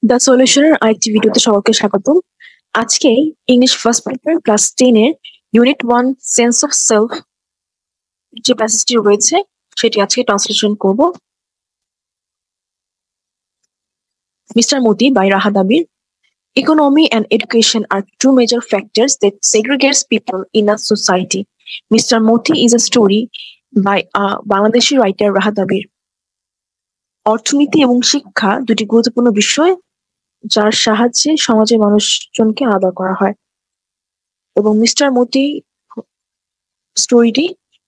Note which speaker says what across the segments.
Speaker 1: The সলিউশনের আরেকটি ভিডিওতে সবাইকে স্বাগতম। আজকে ইংলিশ ফার্স্ট পেপার ক্লাস 10 এর ইউনিট 1 সেন্স অফ সেলফ যে প্যাসেজটি রয়েছে সেটি আজকে ট্রান্সলেশন করব। Mister Moti by Rahat Abir. Economy and education are two major factors that segregates people in a society. Mr. Moti is a story by a Bangladeshi writer Rahat Abir. অর্থনীতি এবং শিক্ষা দুটি গুরুত্বপূর্ণ বিষয় যার সাহায্যে সমাজের মানুষজনকে আলাদা করা হয়। এবং মিস্টার মতি স্টোরিটি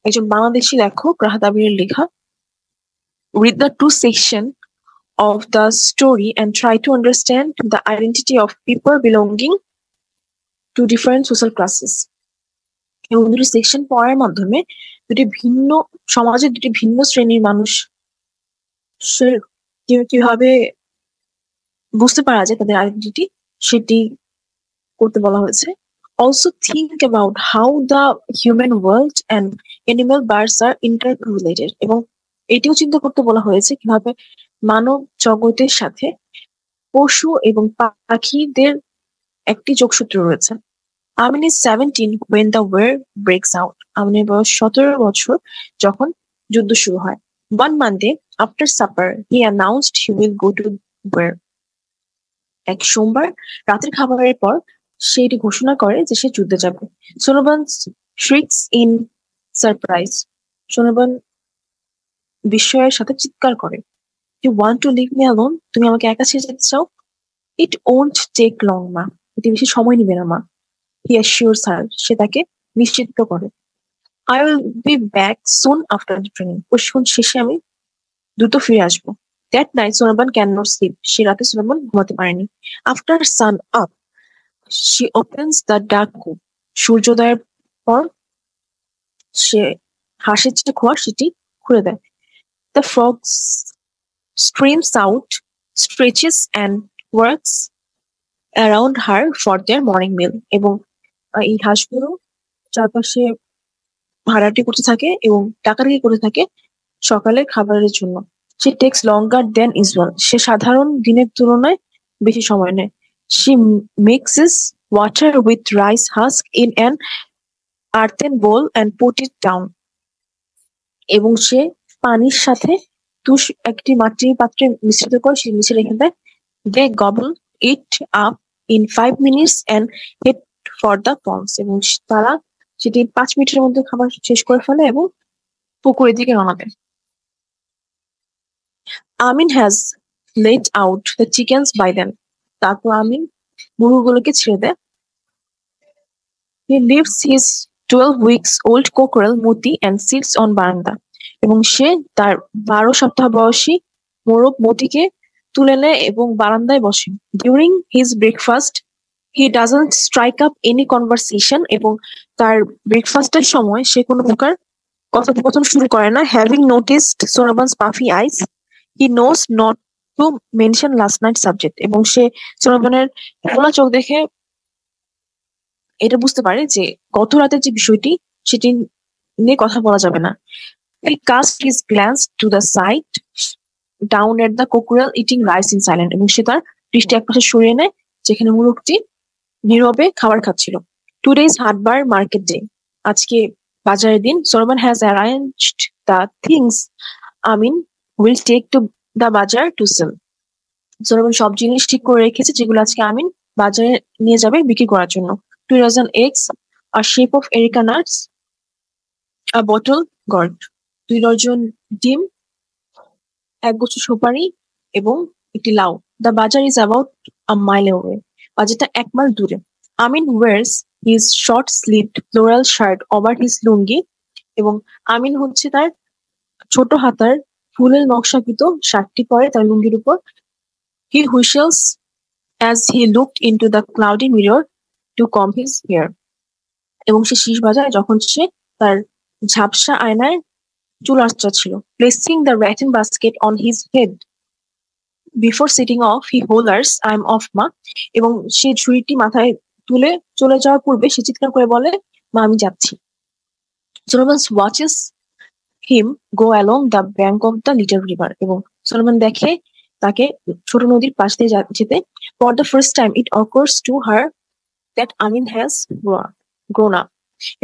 Speaker 1: একজন বাংলাদেশি লেখক রাহাত আবিরের লেখা। Read the two section of the story and try to understand the identity of people belonging to different social classes. এবং দুটি সেকশন পড়ার মাধ্যমে সমাজের দুটি ভিন্ন শ্রেণীর মানুষ কিভাবে বুঝতে পারা যায় তাদের আইডেন্টিটি সেটি করতে বলা হয়েছে। Also think about how the human world and animal birds are interrelated. এবং এটিও চিন্তা করতে বলা হয়েছে কিভাবে মানব জগতের সাথে পশু এবং পাখিদের একটি যোগসূত্র রয়েছে। Amin is 17 when the war breaks out. আমিনের বয়স 17 বছর যখন যুদ্ধ শুরু হয়। One Monday after supper he announced he will go to war. এক সোমবার রাতের খাবারের পর সে এটি ঘোষণা করে যে সে যুদ্ধে যাবে। সোনোবান shrieks in surprise. সোনোবান বিস্ময়ের সাথে চিৎকার করে, You want to leave me alone? তুমি আমাকে একা ছেড়ে যেতে চাও? It won't take long, মা। এটি বেশি সময় নেবে না, মা। He assures her. সে তাকে নিশ্চিত করে। I will be back soon after the training. প্রশিক্ষণ শেষে আমি দ্রুত ফিরে আসবো। That night সোনোবান cannot sleep. সে রাতে সোনোবান ঘুমাতে পারেনি। After sun up, she opens the dark coop. সূর্যোদয়ের পর সে হাঁসের যে খোয়া সেটি খুলে দেয়। The frog screams out, stretches and works around her for their morning meal. এবং এই হাঁসগুলো চারপাশে হাঁটাহাঁটি করতে থাকে এবং ডাকাডাকি করতে থাকে সকালের খাবারের জন্য। She takes longer than usual. সে সাধারণ দিনের তুলনায় বেশি সময় নেয়। She mixes water with rice husk in an earthen bowl and put it down. এবং সে পানির সাথে একটি মাটির পাত্রে মিশ্রিত করে সে নিচে রেখে দেয়। They gobble it up in 5 minutes and head for the ponds. এবং তারা সেটি 5 মিনিটের মধ্যে খাবার শেষ করে ফেলে এবং পুকুরের দিকে রওনা দেয়। Amin has let out the chickens by then. তারপর আমিন মুরগিগুলোকে ছেড়ে দেয়। He leaves his 12 weeks old cockerel Moti and sits on veranda. এবং সে তার 12 সপ্তাহ বয়সী মোরগ মতিকে তুলে নেয় এবং বারান্দায় বসে। During his breakfast he doesn't strike up any conversation. এবং তার ব্রেকফাস্টের সময় সে কোনো প্রকার কথোপকথন শুরু করে না। Having noticed Sonoban's puffy eyes, he knows not to mention last night's subject. এবং সে সোনোবানের খোলা চোখ দেখে এটা বুঝতে পারে যে গত রাতের যে বিষয়টি সেটি নিয়ে কথা বলা যাবে না। He cast his glance to the side down at the cockerel eating rice in silence. এবং সে তার দৃষ্টি একপাশে সরিয়ে নেয় যেখানে মুরগটি নীরবে খাবার খাচ্ছিল। Today is হাটবার মার্কেট ডে. আজকে বাজারের দিন। Sonoban has arranged the things Amin will take to the বাজার to sell. Sonoban সব জিনিস ঠিক করে রেখেছে যেগুলো আজকে আমিন বাজারে নিয়ে যাবে বিক্রি করার জন্য। 2 dozen eggs, a sheaf of erica nuts, a bottle gourd. 2 dozen ডিম, এক গুচ্ছ সুপারি এবং একটি লাউ। The bazaar is about a mile away. বাজারটা 1 মাইল দূরে। Amin wears his short-sleeved floral shirt over his lungi. এবং আমিন হচ্ছে তার ছোট হাতার ফুলের নকশাকৃত শার্টটি পরে তার লুঙ্গির উপর। He whistles as he looked into the cloudy mirror to comb his hair. এবং সে শীষ বাজায় যখন সে তার ঝাপসা আয়নায় চুল আঁচড়াচ্ছিল। Placing the rattan basket on his head before setting off, he hollers, I'm off, ma. এবং সে ঝুড়িটি মাথায় তুলে চলে যাওয়ার পূর্বে সে চিৎকার করে বলে, মা আমি যাচ্ছি। Sonoban watches him go along the bank of the little river. এবং সোলোমন দেখে তাকে ছোট নদীর পাশ দিয়ে যেতে। For the first time it occurs to her that Amin has grown up,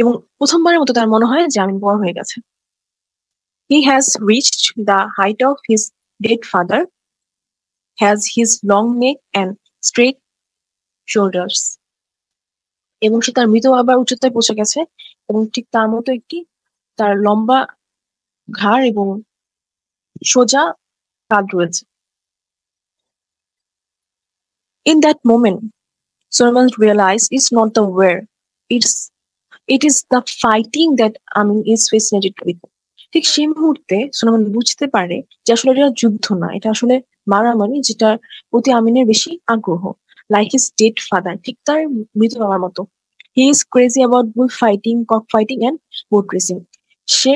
Speaker 1: এবং প্রথমবারের মতো তার মনে হয় যে আমিন বড় হয়ে গেছে। He has reached the height of his dead father, has his long neck and straight shoulders, এবং সে তার মৃত বাবার উচ্চতায় পৌঁছে গেছে, এবং ঠিক তার মতো তার লম্বা ঘাড় এবং সোজা কাঁধ রয়েছে। In that moment, Solomon realized it's not the war, it is the fighting that Amin is fascinated with. ঠিক সেই মুহূর্তে সোলোমন বুঝতে পারে যে আসলে এটা যুদ্ধ না, এটা আসলে মারামারি, যেটার প্রতি আমিনের বেশি আগ্রহ। লাইক হিজ ডেড ফাদার, ঠিক তার মৃত বাবার মতো। He is crazy about bull fighting, cock fighting and boat racing. সে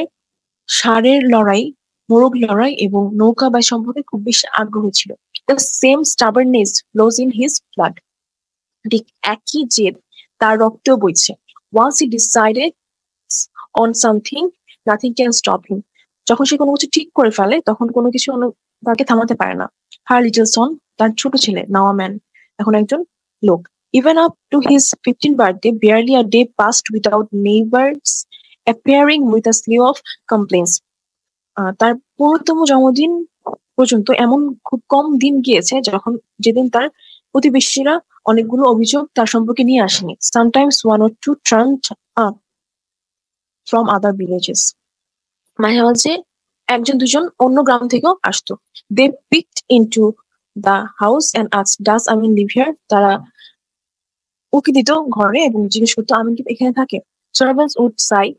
Speaker 1: ষাঁড়ের লড়াই, মোরগ লড়াই এবং নৌকাবাই সম্পর্কে খুব বেশি আগ্রহ ছিল। The same stubbornness flows in his blood, ঠিক একই জেদ তার রক্তেও বইছে। Once he decided on something, nothing can stop him. যখন সে কোনো কিছু ঠিক করে ফেলে তখন কোনো কিছু তাকে থামাতে পারে না। হার লিটল সন, তার ছোট ছেলে, নাও আ ম্যান, এখন একজন লোক। Even up to his 15th birthday, barely a day passed without neighbors appearing with a slew of complaints. তার 15তম জন্মদিন পর্যন্ত এমন খুব কম দিন গিয়েছে যেদিন তার প্রতিবেশীরা অনেকগুলো অভিযোগ তার সম্পর্কে নিয়ে আসেনি। Sometimes one or two turned up from other villages. মাঝে মাঝে একজন দুজন অন্য গ্রাম থেকেও আসতো। They peeked into the house and asked, "Does Amin live here?" তারা উকি দিত ঘরে এবং জিজ্ঞেস করতো, আমিন কি এখানে থাকে? Solomon would sigh,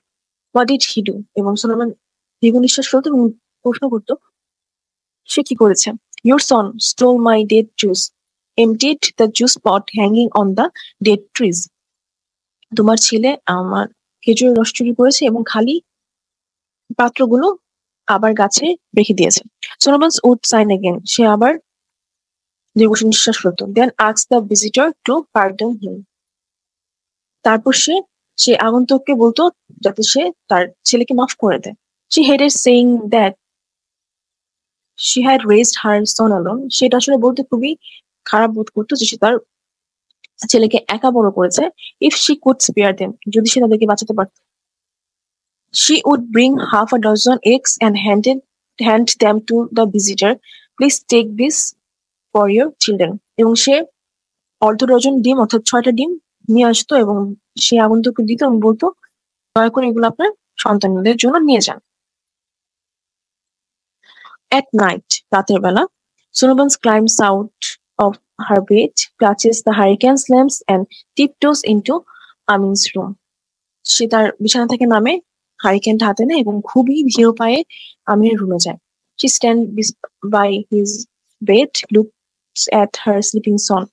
Speaker 1: "What did he do?" এবং সোলোমন দীর্ঘ নিঃশ্বাস ফেলতো এবং প্রশ্ন করতো, সে কি করেছে? Your son stole my dead juice, emptied the juice pot hanging on the dead trees. তোমার ছেলে আমার খেজুরের রস চুরি করেছে এবং খালি পাত্রগুলো আবার গাছে রেখে দিয়েছে। Solomon would sigh again, সে আবার দীর্ঘ নিঃশ্বাস ফেলতো। Then asked the visitor to pardon him. তারপর সে আগন্তুককে বলতো যাতে সে তার ছেলেকে মাফ করে দেয়। She hated saying that she had raised her son alone. সেটা আসলে বলতে খুবই খারাপ বোধ করতো যে সে তার ছেলেকে একা বড় করেছে। If she could spare them, যদি সে তাদেরকে বাঁচাতে পারত। She would bring half a dozen eggs and hand them to the visitor. Please take this for your children. এবং সে অর্ধ ডজন ডিম, অর্থাৎ 6টা ডিম নিয়ে আসতো এবং সে আগন্তুককে দিত এবং বলতো, দয়া করে এগুলো আপনার সন্তানদের জন্য নিয়ে যান। At night, রাতের বেলা, Solomon climbs out of her bed, clutches the hurricane's lamps and tiptoes into Amin's room. সে তার বিছানা থেকে নামে, হারিকেনটা হাতে নেয় এবং খুবই ধীর পায়ে আমিনের রুমে যায়। She stands by his bed, looks at her sleeping son.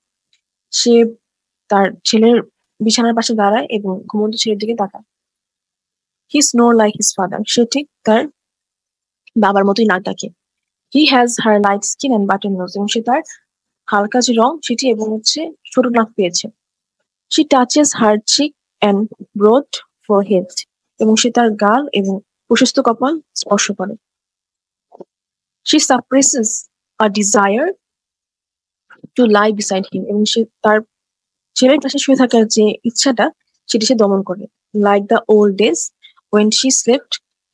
Speaker 1: সে তার ছেলের বিছানার পাশে দাঁড়ায় এবং ঘুমন্ত ছেলের দিকে তাকায়। He snores like his father. সে ঠিক তার বাবার মতোই নাক ডাকে। He has her light skin and button nose. এবং সে তার হালকা যে রং সেটি এবং ছোট নাক পেয়েছে। She touches her cheek and broad forehead. এবং সে তার গাল এবং প্রশস্ত কপাল স্পর্শ করে। She suppresses a desire to lie beside him. এবং সে তার ছেলের পাশে শুয়ে থাকার যে ইচ্ছাটা সেটি সে দমন করে। Like the old days when she slept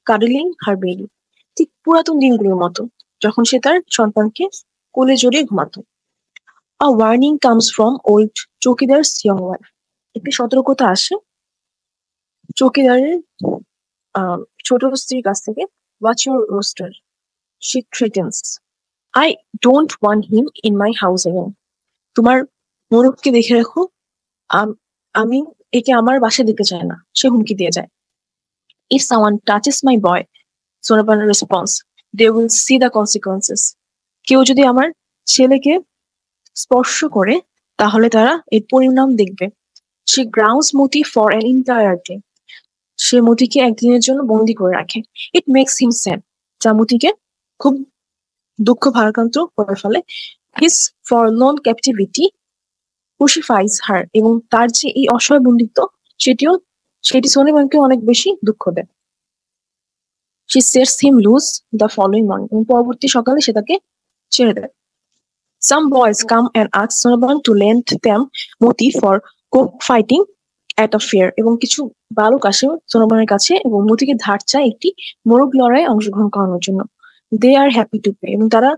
Speaker 1: cuddling her baby. ঠিক পুরাতন দিনগুলোর মতো যখন সে তার সন্তানকে কোলে জড়িয়ে ঘুমাতো। A warning comes from old চৌকিদার's young wife. একটি সতর্কতা আসে চৌকিদারের ছোট স্ত্রীর কাছ থেকে। Watch your rooster, she threatens. I don't want him in my house again. তোমার মোরগকে দেখে রাখো, আমি একে আমার বাসায় দেখতে চাই না, সে হুমকি দিয়ে যায়। If someone touches my boy, Solomon responds, they will see the consequences. কেউ যদি আমার ছেলেকে স্পর্শ করে তাহলে তারা এর পরিণাম দেখবে। She grounds Moti for an entire day. সে মতিকে একদিনের জন্য বন্দি করে রাখে। It makes him sad. যা মতিকে খুব দুঃখ ভারাক্রান্ত করে ফেলে। His forlorn captivity crucifies her. এবং তার যে এই অসহায় বন্দিত্ব সেটি সোলেমানকে অনেক বেশি দুঃখ দেয়। She sets him loose the following morning. এবং পরবর্তী সকালে সে তাকে ছেড়ে দেয়। Some boys come and ask Sonoban to lend them moti for cockfighting at a fair. এবং কিছু বালক আসে সোনোবানের কাছে এবং মতিকে ধার চায় একটি মোরগ লড়াইয়ে অংশগ্রহণ করানোর জন্য। They are happy to pay, এবং তারা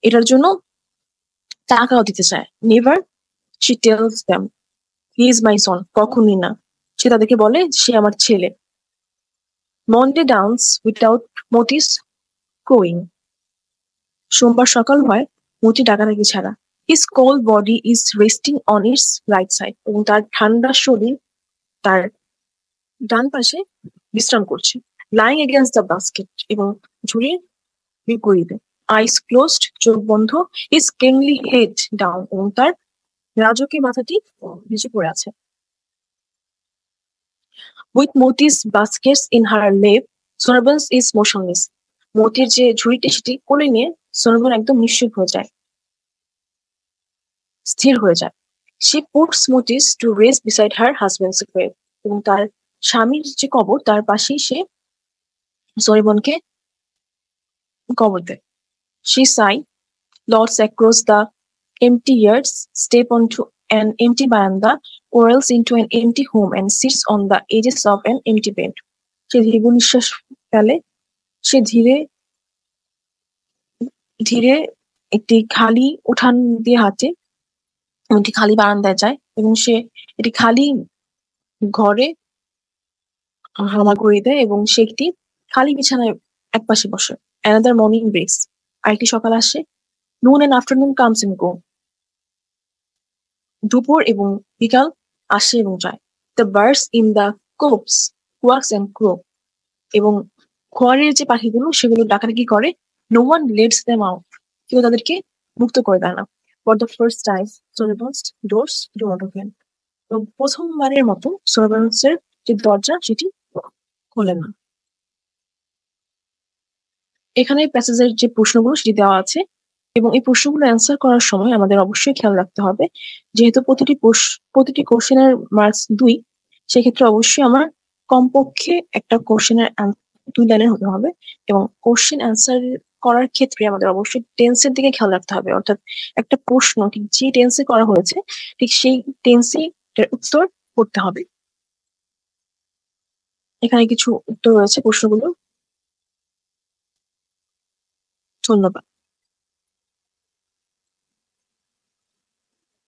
Speaker 1: এটার জন্য টাকাও দিতে চায়। Never she tells them he is my son, কখনই না। সে তাদেরকে বলে সে আমার ছেলে। Monday dawns without Moti's crowing, সোমবার সকাল হয় মতি ডাকাডাকি ছাড়া। His cold body is resting on its right side, এবং তার ঠান্ডা শরীর তার ডান পাশে বিশ্রাম করছে। লাইং এগেন্স্ট দ্য বাস্কেট, এবং ঝুড়ির বিপরীতে। আইস ক্লোজড, চোখ বন্ধ। ইজ কিংলি হেড ডাউন, এবং তার রাজকীয় মাথাটি নিচে পড়ে আছে। উইথ মতিস বাস্কেটস ইন হার লেপ, সোনারবান্স ইজ মোশনলেস। মতির যে ঝুড়িটি সেটি কোলে নিয়ে সোনারবান একদম নিশ্চুপ হয়ে যায়, স্থির হয়ে যায়। She puts Moti's to rest beside her husband's grave, এবং তার স্বামীর যে কবর তার পাশেই সে সোনিবনকে কবর দেয়। She sigh, lords across the empty yards, step onto an empty veranda, or else into an empty home, and sits on the edges of an empty bed. সে দীর্ঘ নিঃশ্বাস ফেলে। সে ধীরে ধীরে একটি খালি উঠান দিয়ে হাঁটে, একটি খালি বারান্দায় যায়, এবং সে একটি খালি ঘরে হামাগুড়ি দেয়, এবং সে একটি খালি বিছানায় একপাশে বসে। Another morning breaks, আরেকটি সকাল আসে। Noon and afternoon comes and go, দুপুর এবং বিকাল আসে এবং যায়। The birds in the copse quacks and crow, এবং খোয়ারের যে পাখিগুলো সেগুলো ডাকাডাকি করে। No one lets them out, কেউ তাদেরকে মুক্ত করে দেয় না। For the first time, Sonoban's doors do not open, এবং প্রথমবারের মতো সোনোবান্সের যে দরজা সেটি খোলে না। এখানে প্যাসেজের যে প্রশ্নগুলো সেটি দেওয়া আছে, এবং এই প্রশ্নগুলো অ্যান্সার করার সময় আমাদের অবশ্যই খেয়াল রাখতে হবে, যেহেতু প্রতিটি কোশ্চেনের মার্কস 2, সেক্ষেত্রে অবশ্যই আমার কমপক্ষে একটা কোশ্চেনের 2 লাইনের হতে হবে, এবং কোশ্চেন অ্যান্সার করার ক্ষেত্রে আমাদের অবশ্যই টেন্সের দিকে খেয়াল রাখতে হবে। অর্থাৎ একটা প্রশ্ন ঠিক যে টেন্সে করা হয়েছে ঠিক সেই টেন্সেই উত্তর করতে হবে। এখানে কিছু উত্তর রয়েছে প্রশ্নগুলো। ধন্যবাদ।